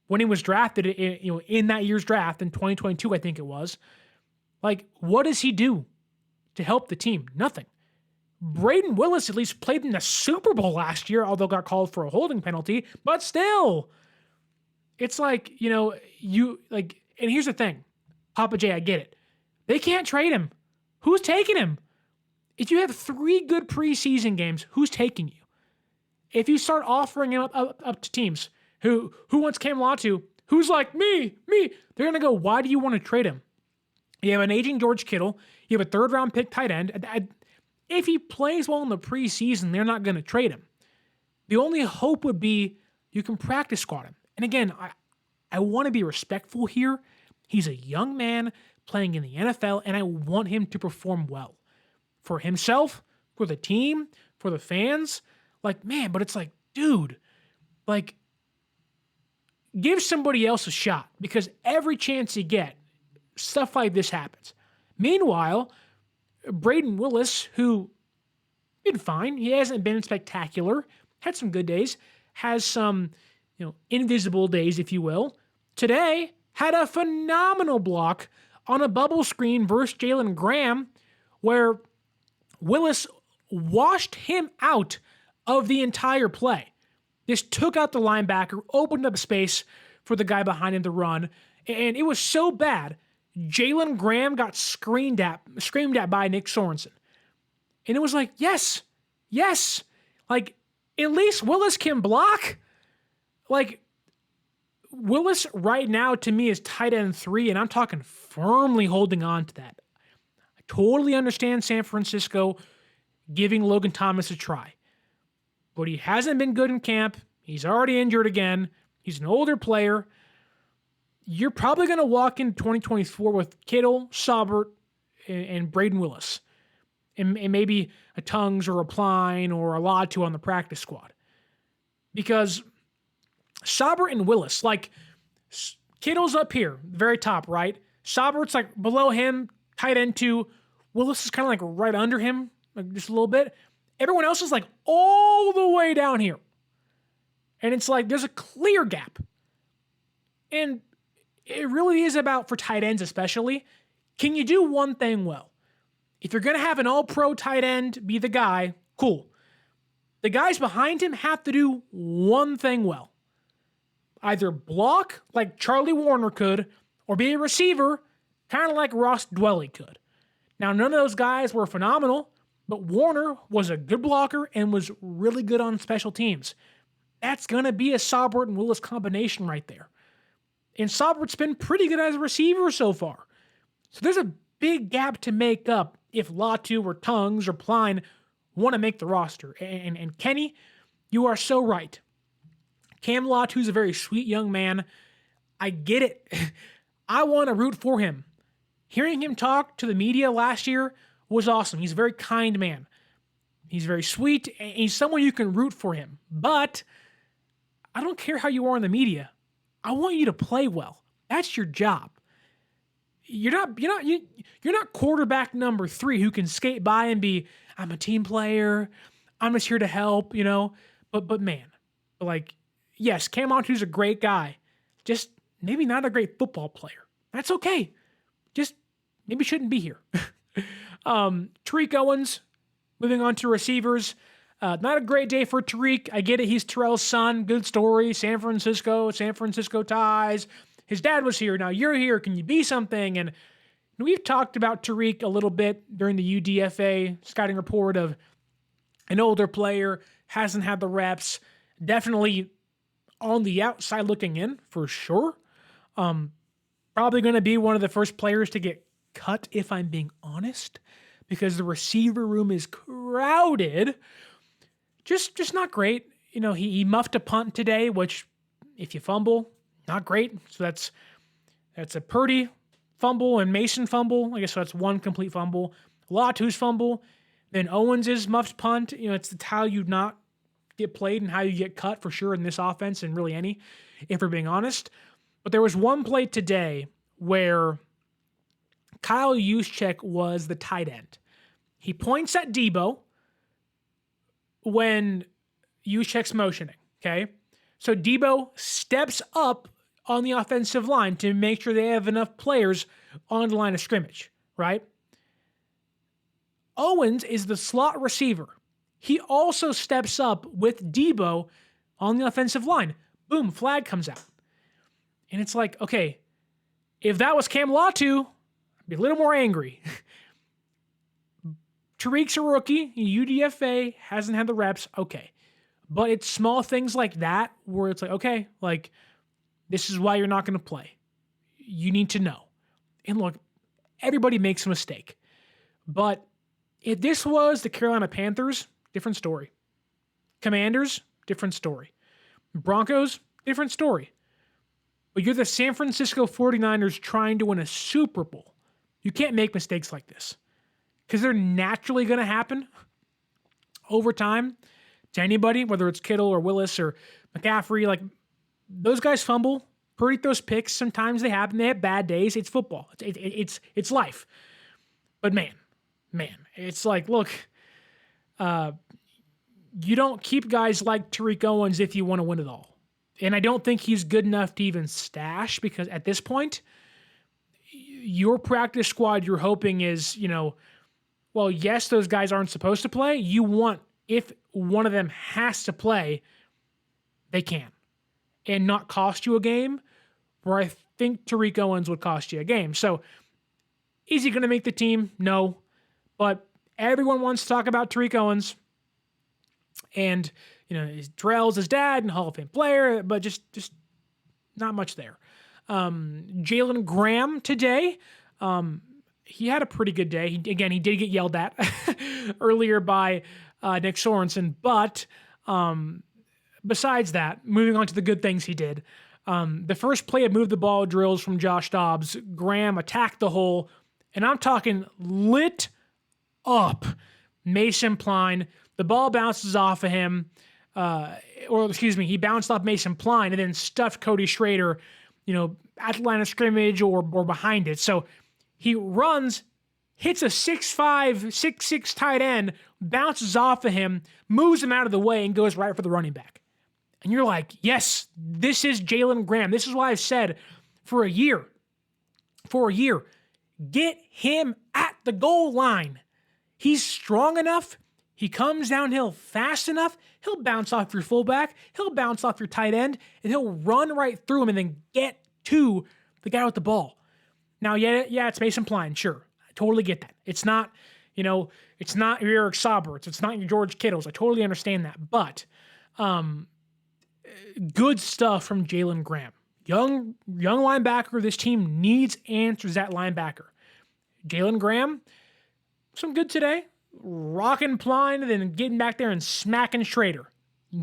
when he was drafted in that year's draft in 2022, I think it was. Like, what does he do to help the team? Nothing. Brayden Willis at least played in the Super Bowl last year, although got called for a holding penalty, but still, it's like, and here's the thing, Papa J, I get it. They can't trade him. Who's taking him? If you have 3 good preseason games, who's taking you? If you start offering him up to teams who wants Cam Latu, who's like, me, they're going to go, why do you want to trade him? You have an aging George Kittle. You have a 3rd-round pick tight end. If he plays well in the preseason, they're not going to trade him. The only hope would be you can practice squad him. And again, I want to be respectful here. He's a young man playing in the NFL, and I want him to perform well. For himself, for the team, for the fans. Like, man, but it's like, dude, like, give somebody else a shot because every chance you get, stuff like this happens. Meanwhile, Brayden Willis, who been fine, he hasn't been spectacular, had some good days, has some, invisible days, if you will. Today, had a phenomenal block on a bubble screen versus Jalen Graham, where Willis washed him out of the entire play. Just took out the linebacker, opened up space for the guy behind him to run, and it was so bad, Jalen Graham got screamed at by Nick Sorensen. And it was like, yes. Like, at least Willis can block. Like, Willis right now to me is tight end 3, and I'm talking firmly holding on to that. I totally understand San Francisco giving Logan Thomas a try. But he hasn't been good in camp. He's already injured again. He's an older player. You're probably going to walk into 2024 with Kittle, Saubert, and Brayden Willis. And maybe a Tongues or a Pline or a Latu on the practice squad. Because Saubert and Willis, like, Kittle's up here, very top, right? Saubert's like below him, tight end 2. Willis is kind of like right under him, like just a little bit. Everyone else is like all the way down here. And it's like there's a clear gap. And it really is about, for tight ends especially, can you do one thing well? If you're going to have an all-pro tight end be the guy, cool. The guys behind him have to do one thing well. Either block like Charlie Warner could, or be a receiver kind of like Ross Dwelley could. Now, none of those guys were phenomenal, but Warner was a good blocker and was really good on special teams. That's going to be a Saubert and Willis combination right there. And Saubert's been pretty good as a receiver so far. So there's a big gap to make up if Latu or Tongues or Pline want to make the roster. And Kenny, you are so right. Cam Latu's a very sweet young man. I get it. I want to root for him. Hearing him talk to the media last year was awesome. He's a very kind man. He's very sweet, and he's someone you can root for him. But I don't care how you are in the media. I want you to play well. That's your job. You're not quarterback number 3 who can skate by and be, I'm a team player. I'm just here to help, But man, yes, Cam Latu's a great guy. Just maybe not a great football player. That's okay. Just maybe shouldn't be here. Tariq Owens, moving on to receivers. Not a great day for Tariq. I get it. He's Terrell's son. Good story. San Francisco ties. His dad was here. Now you're here. Can you be something? And we've talked about Tariq a little bit during the UDFA scouting report of an older player, hasn't had the reps, definitely on the outside looking in for sure. Probably going to be one of the first players to get cut, if I'm being honest, because the receiver room is crowded. Just not great. He muffed a punt today, which if you fumble, not great. So that's a Purdy fumble and Mason fumble. I guess so that's one complete fumble. Latu's fumble. Then Owens' muffed punt. It's how you not get played and how you get cut for sure in this offense and really any, if we're being honest. But there was one play today where Kyle Juszczyk was the tight end. He points at Deebo when Juszczyk's motioning, okay? So Deebo steps up on the offensive line to make sure they have enough players on the line of scrimmage, right? Owens is the slot receiver. He also steps up with Deebo on the offensive line. Boom, flag comes out. And it's like, okay, if that was Cam Latu, I'd be a little more angry. Tariq's a rookie. UDFA hasn't had the reps. Okay. But it's small things like that where it's like, okay, this is why you're not going to play. You need to know. And look, everybody makes a mistake. But if this was the Carolina Panthers, different story. Commanders, different story. Broncos, different story. But you're the San Francisco 49ers trying to win a Super Bowl. You can't make mistakes like this. Because they're naturally going to happen over time to anybody, whether it's Kittle or Willis or McCaffrey. Those guys fumble. Purdy throws picks. Sometimes they happen. They have bad days. It's football. It's life. But man, it's like, look, you don't keep guys like Tariq Owens if you want to win it all. And I don't think he's good enough to even stash, because at this point, your practice squad you're hoping is, well, yes, those guys aren't supposed to play. You want, if one of them has to play, they can. And not cost you a game, where I think Tariq Owens would cost you a game. So, is he going to make the team? No. But everyone wants to talk about Tariq Owens. And, Terrell's his dad and Hall of Fame player, but just not much there. Jalen Graham today, he had a pretty good day. He did get yelled at earlier by Nick Sorensen, but besides that, moving on to the good things he did, the first play of move the ball drills from Josh Dobbs, Graham attacked the hole, and I'm talking lit up Mason Pline. The ball bounces off of him, he bounced off Mason Pline and then stuffed Cody Schrader, at the line of scrimmage or behind it. So he runs, hits a 6'5", 6'6" tight end, bounces off of him, moves him out of the way, and goes right for the running back. And you're like, yes, this is Jalen Graham. This is why I've said for a year, get him at the goal line. He's strong enough. He comes downhill fast enough. He'll bounce off your fullback. He'll bounce off your tight end, and he'll run right through him and then get to the guy with the ball. Now, yeah, it's Mason Pline. Sure. I totally get that. It's not, it's not your Eric Sauberts. It's not your George Kittles. I totally understand that. But good stuff from Jalen Graham. Young linebacker. This team needs answers at linebacker. Jalen Graham, some good today. Rocking Pline and then getting back there and smacking Schrader.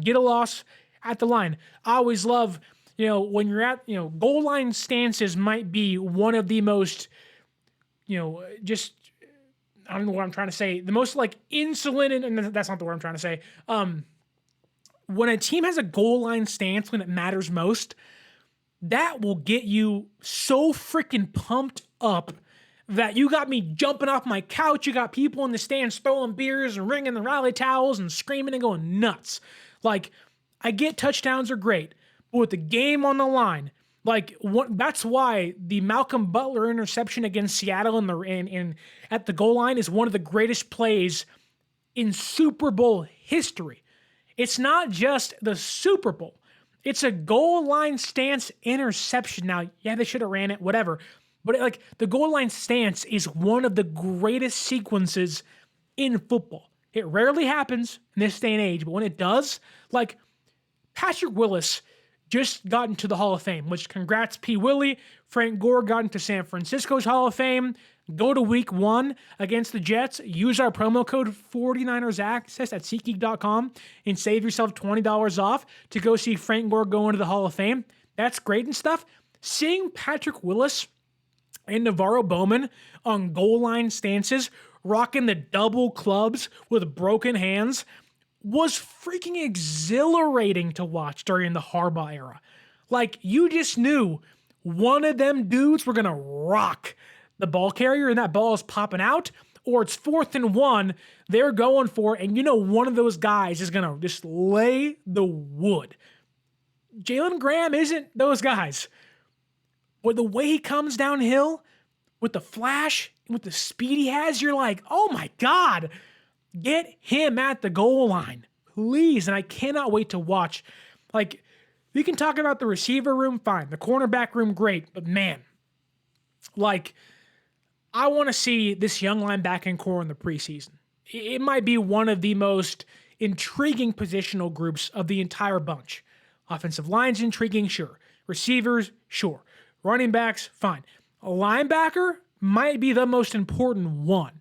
Get a loss at the line. I always love, when you're at, goal line stances might be one of the most, I don't know what I'm trying to say. The most insolent, and that's not the word I'm trying to say. When a team has a goal line stance when it matters most, that will get you so freaking pumped up that you got me jumping off my couch. You got people in the stands throwing beers and ringing the rally towels and screaming and going nuts. I get touchdowns are great, but with the game on the line, that's why the Malcolm Butler interception against Seattle in at the goal line is one of the greatest plays in Super Bowl history. It's not just the Super Bowl. It's a goal line stance interception. Now, yeah, they should have ran it, whatever. But the goal line stance is one of the greatest sequences in football. It rarely happens in this day and age, but when it does, Patrick Willis just got into the Hall of Fame, which congrats P. Willie. Frank Gore got into San Francisco's Hall of Fame. Go to week 1 against the Jets. Use our promo code 49ers Access at SeatGeek.com and save yourself $20 off to go see Frank Gore go into the Hall of Fame. That's great and stuff. Seeing Patrick Willis and Navarro Bowman on goal line stances, rocking the double clubs with broken hands, was freaking exhilarating to watch during the Harbaugh era. You just knew one of them dudes were going to rock the ball carrier and that ball is popping out, or it's 4th and 1, they're going for it, and one of those guys is going to just lay the wood. Jalen Graham isn't those guys. But the way he comes downhill, with the flash, with the speed he has, you're like, oh my God, get him at the goal line, please. And I cannot wait to watch. We can talk about the receiver room, fine. The cornerback room, great. But man, I want to see this young linebacking core in the preseason. It might be one of the most intriguing positional groups of the entire bunch. Offensive line's intriguing, sure. Receivers, sure. Running backs, fine. A linebacker might be the most important one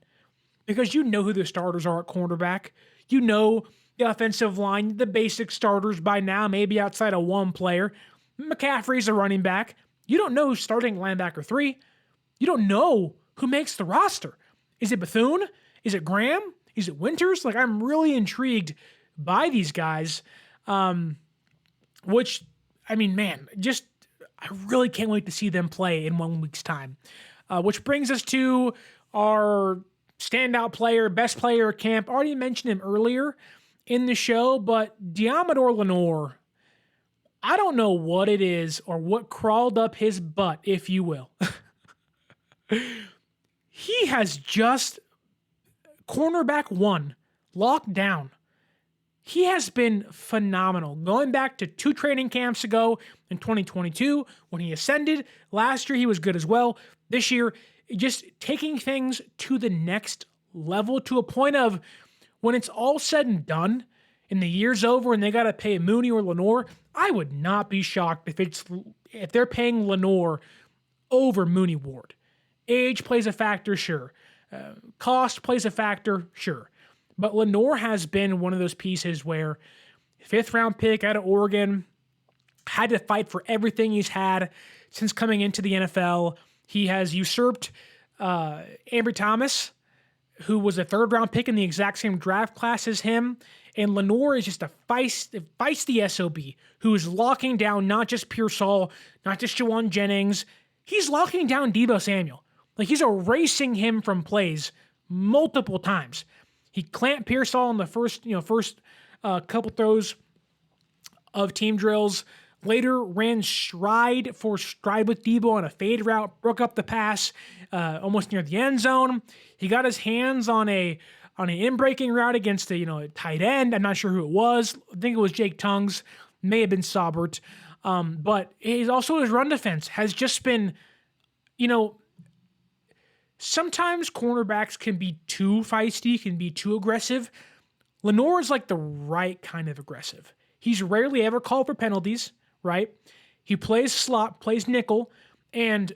because you know who the starters are at cornerback. You know the offensive line, the basic starters by now, maybe outside of one player. McCaffrey's a running back. You don't know who's starting linebacker 3. You don't know who makes the roster. Is it Bethune? Is it Graham? Is it Winters? I'm really intrigued by these guys, which, I really can't wait to see them play in 1 week's time. Which brings us to our standout player, best player at camp. Already mentioned him earlier in the show, but Deommodore Lenoir, I don't know what it is or what crawled up his butt, if you will. He has just cornerback 1 locked down. He has been phenomenal. Going back to 2 training camps ago in 2022 when he ascended. Last year he was good as well. This year, just taking things to the next level to a point of when it's all said and done and the year's over and they got to pay Mooney or Lenoir, I would not be shocked if they're paying Lenoir over Mooney Ward. Age plays a factor, sure. Cost plays a factor, sure. But Lenoir has been one of those pieces where 5th round pick out of Oregon, had to fight for everything he's had since coming into the NFL. He has usurped Ambry Thomas, who was a 3rd round pick in the exact same draft class as him. And Lenoir is just a feisty SOB who is locking down not just Pearsall, not just Jawan Jennings. He's locking down Deebo Samuel. He's erasing him from plays multiple times. He clamped Pearsall in the first couple throws of team drills. Later ran stride for stride with Deebo on a fade route, broke up the pass almost near the end zone. He got his hands on an in-breaking route against a tight end. I'm not sure who it was. I think it was Jake Tongues. May have been Saubert. But his run defense has just been, sometimes cornerbacks can be too feisty, can be too aggressive. Lenoir is like the right kind of aggressive. He's rarely ever called for penalties, right? He plays slot, plays nickel, and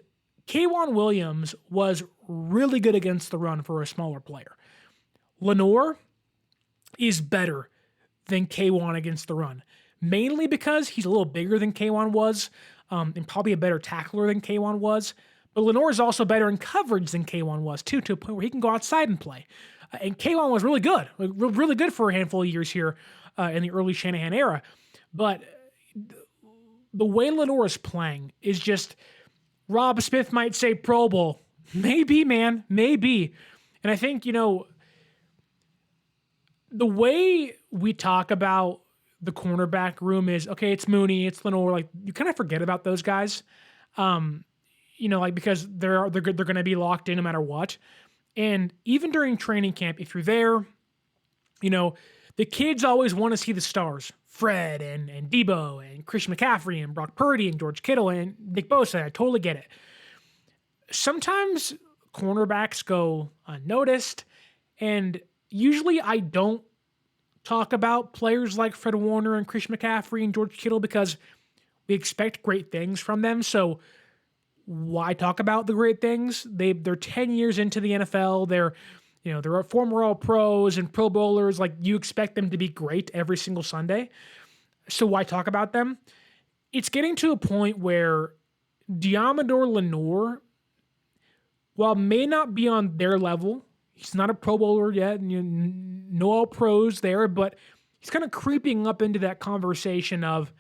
K'Wan Williams was really good against the run for a smaller player. Lenoir is better than K'Wan against the run, mainly because he's a little bigger than K'Wan was, and probably a better tackler than K'Wan was. But Lenoir is also better in coverage than K'Wan was, too, to a point where he can go outside and play. And K'Wan was really good, really good for a handful of years here in the early Shanahan era. But the way Lenoir is playing is just, Rob Smith might say Pro Bowl. Maybe, man, maybe. And I think, the way we talk about the cornerback room is, okay, it's Mooney, it's Lenoir. Like, you kind of forget about those guys, because they're going to be locked in no matter what. And even during training camp, if you're there, the kids always want to see the stars. Fred and Deebo and Christian McCaffrey and Brock Purdy and George Kittle and Nick Bosa. I totally get it. Sometimes cornerbacks go unnoticed, and usually I don't talk about players like Fred Warner and Christian McCaffrey and George Kittle because we expect great things from them. So why talk about the great things? They're 10 years into the NFL. They're former All-Pros and Pro Bowlers. Like, you expect them to be great every single Sunday. So why talk about them? It's getting to a point where Deommodore Lenoir, while may not be on their level, he's not a Pro Bowler yet, no All-Pros there, but he's kind of creeping up into that conversation of,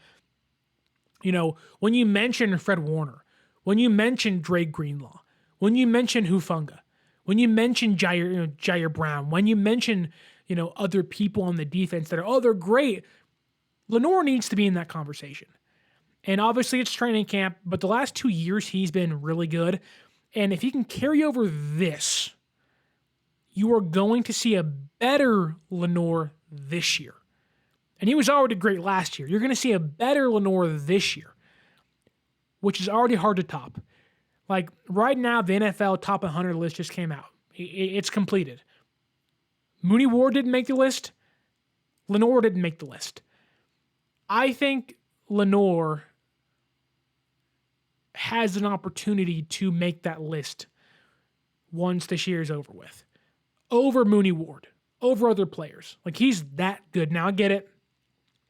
when you mention Fred Warner, when you mention Dre Greenlaw, when you mention Hufanga, when you mention Jair Brown, when you mention, other people on the defense that they're great, Lenoir needs to be in that conversation. And obviously it's training camp, but the last 2 years he's been really good. And if he can carry over this, you are going to see a better Lenoir this year. And he was already great last year. You're going to see a better Lenoir this year, which is already hard to top. Like, right now, the NFL top 100 list just came out. It's completed. Mooney Ward didn't make the list. Lenoir didn't make the list. I think Lenoir has an opportunity to make that list once this year is over with. Over Mooney Ward. Over other players. Like, he's that good. Now, I get it.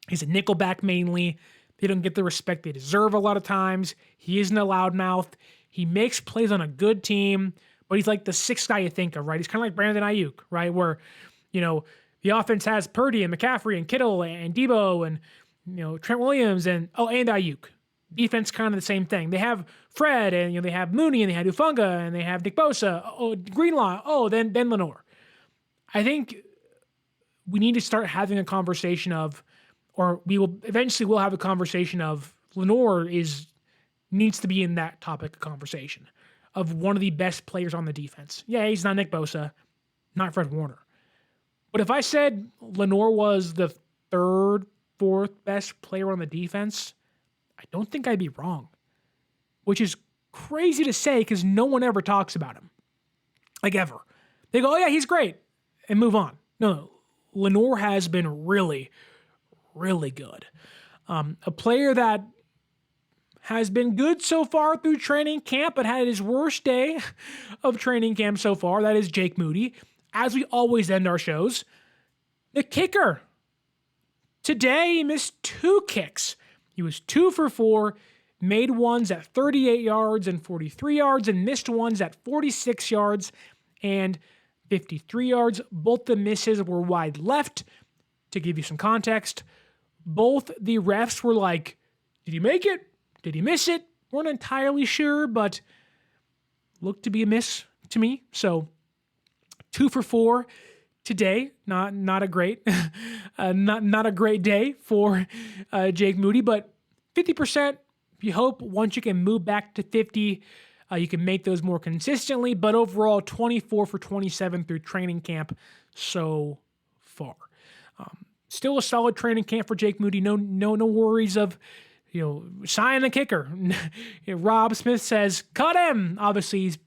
He's a nickelback mainly. They don't get the respect they deserve a lot of times. He isn't a loudmouth. He makes plays on a good team, but he's like the sixth guy you think of, right? He's kind of like Brandon Aiyuk, right? Where, the offense has Purdy and McCaffrey and Kittle and Deebo and, Trent Williams and Aiyuk. Defense kind of the same thing. They have Fred and, they have Mooney and they have Hufanga and they have Nick Bosa, Greenlaw, then Lenoir. I think we need to start having a conversation of, or we'll have a conversation of, Lenoir needs to be in that topic of conversation of one of the best players on the defense. Yeah, he's not Nick Bosa, not Fred Warner. But if I said Lenoir was the third, fourth best player on the defense, I don't think I'd be wrong. Which is crazy to say because no one ever talks about him. Like, ever. They go, oh yeah, he's great, and move on. No, Lenoir has been really, really good. A player that has been good so far through training camp, but had his worst day of training camp so far. That is Jake Moody. As we always end our shows, the kicker. Today, he missed 2 kicks. He was 2 for 4, made ones at 38 yards and 43 yards, and missed ones at 46 yards and 53 yards. Both the misses were wide left. To give you some context, both the refs were like, did he make it? Did he miss it? Weren't entirely sure, but looked to be a miss to me. So 2 for 4. today, not a great, not a great day for Jake Moody, but 50%. You hope once you can move back to 50, you can make those more consistently. But overall, 24 for 27 through training camp so far. Still a solid training camp for Jake Moody. No worries of, sign the kicker. Rob Smith says, cut him. Obviously, he's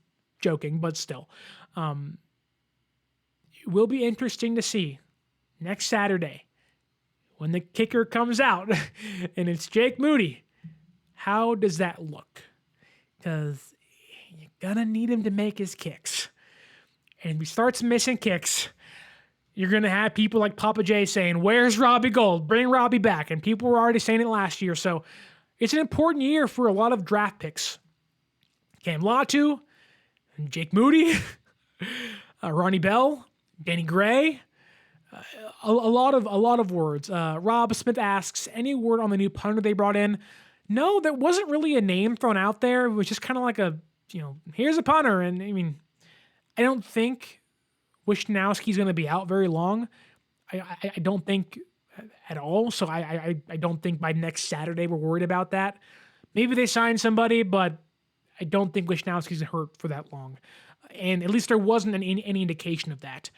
joking, but still. It will be interesting to see next Saturday when the kicker comes out and it's Jake Moody. How does that look? Because you're going to need him to make his kicks. And if he starts missing kicks, you're going to have people like Papa J saying, where's Robbie Gould? Bring Robbie back. And people were already saying it last year. So it's an important year for a lot of draft picks. Cam Latu, Jake Moody, Ronnie Bell, Danny Gray, a lot of words. Rob Smith asks, any word on the new punter they brought in? No, there wasn't really a name thrown out there. It was just kind of like here's a punter. And I don't think Wishnowski's going to be out very long. I don't think at all. So I don't think by next Saturday we're worried about that. Maybe they sign somebody, but I don't think Wishnowski's hurt for that long. And at least there wasn't any indication of that.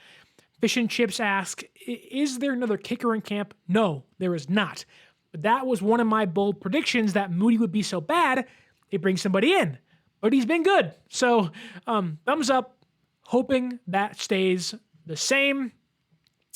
Fish and Chips ask, is there another kicker in camp? No, there is not. But that was one of my bold predictions, that Moody would be so bad, they bring somebody in. But he's been good. So thumbs up, hoping that stays the same.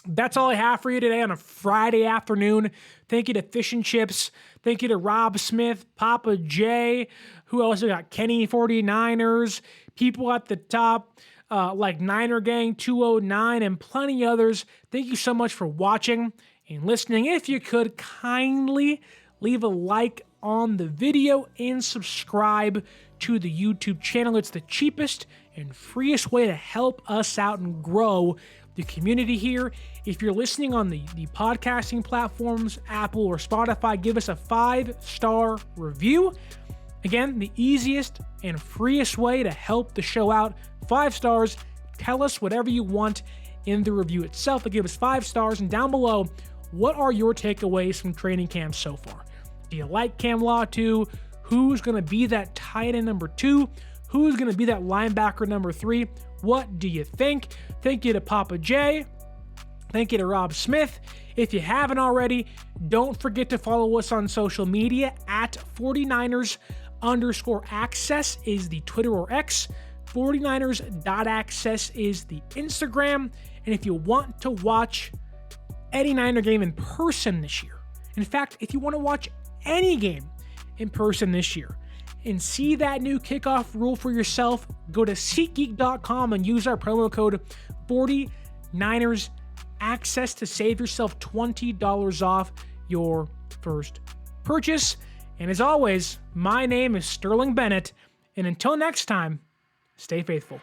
That's all I have for you today on a Friday afternoon. Thank you to Fish and Chips. Thank you to Rob Smith, Papa J. Who else we got? Kenny 49ers. People at the top like Niner Gang 209 and plenty others. Thank you so much for watching and listening. If you could kindly leave a like on the video and subscribe to the YouTube channel. It's the cheapest and freest way to help us out and grow the community here. If you're listening on the podcasting platforms, Apple or Spotify, give us a 5-star review. Again, the easiest and freest way to help the show out. 5 stars. Tell us whatever you want in the review itself. To give us 5 stars. And down below, what are your takeaways from training camp so far? Do you like Cam Latu? Who's going to be that tight end number 2? Who's going to be that linebacker number 3? What do you think? Thank you to Papa J. Thank you to Rob Smith. If you haven't already, don't forget to follow us on social media at 49ers_access is the Twitter or X. 49ers.access is the Instagram. And if you want to watch any Niner game in person this year, in fact, if you want to watch any game in person this year and see that new kickoff rule for yourself, go to SeatGeek.com and use our promo code 49ersaccess to save yourself $20 off your first purchase. And as always, my name is Sterling Bennett, and until next time, stay faithful.